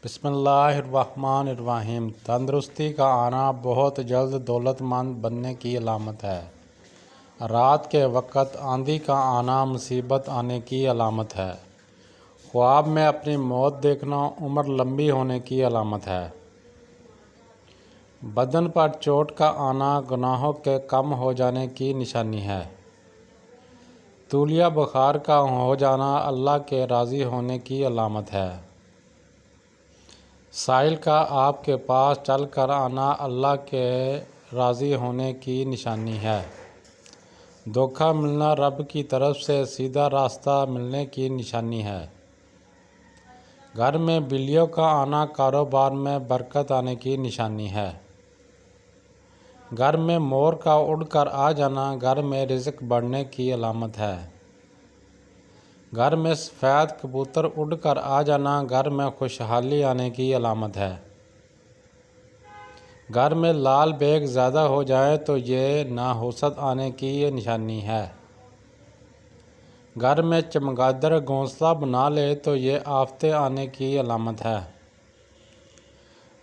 بسم اللہ الرحمن الرحیم۔ تندرستی کا آنا بہت جلد دولت مند بننے کی علامت ہے۔ رات کے وقت آندھی کا آنا مصیبت آنے کی علامت ہے۔ خواب میں اپنی موت دیکھنا عمر لمبی ہونے کی علامت ہے۔ بدن پر چوٹ کا آنا گناہوں کے کم ہو جانے کی نشانی ہے۔ تولیہ بخار کا ہو جانا اللہ کے راضی ہونے کی علامت ہے۔ سائل کا آپ کے پاس چل کر آنا اللہ کے راضی ہونے کی نشانی ہے۔ دھوکہ ملنا رب کی طرف سے سیدھا راستہ ملنے کی نشانی ہے۔ گھر میں بلیوں کا آنا کاروبار میں برکت آنے کی نشانی ہے۔ گھر میں مور کا اڑ کر آ جانا گھر میں رزق بڑھنے کی علامت ہے۔ گھر میں سفید کبوتر اڑ کر آ جانا گھر میں خوشحالی آنے کی علامت ہے۔ گھر میں لال بیگ زیادہ ہو جائے تو یہ نحوست آنے کی نشانی ہے۔ گھر میں چمگادڑ گھونسلہ بنا لے تو یہ آفتیں آنے کی علامت ہے۔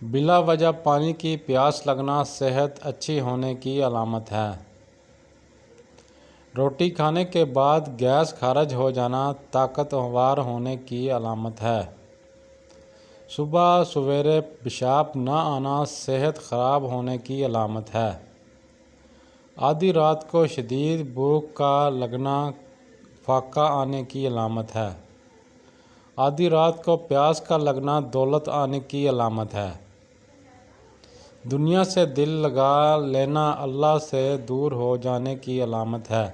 بلا وجہ پانی کی پیاس لگنا صحت اچھی ہونے کی علامت ہے۔ روٹی کھانے کے بعد گیس خارج ہو جانا طاقتور ہونے کی علامت ہے۔ صبح سویرے پیشاب نہ آنا صحت خراب ہونے کی علامت ہے۔ آدھی رات کو شدید بھوک کا لگنا فاقہ آنے کی علامت ہے۔ آدھی رات کو پیاس کا لگنا دولت آنے کی علامت ہے۔ دنیا سے دل لگا لینا اللہ سے دور ہو جانے کی علامت ہے۔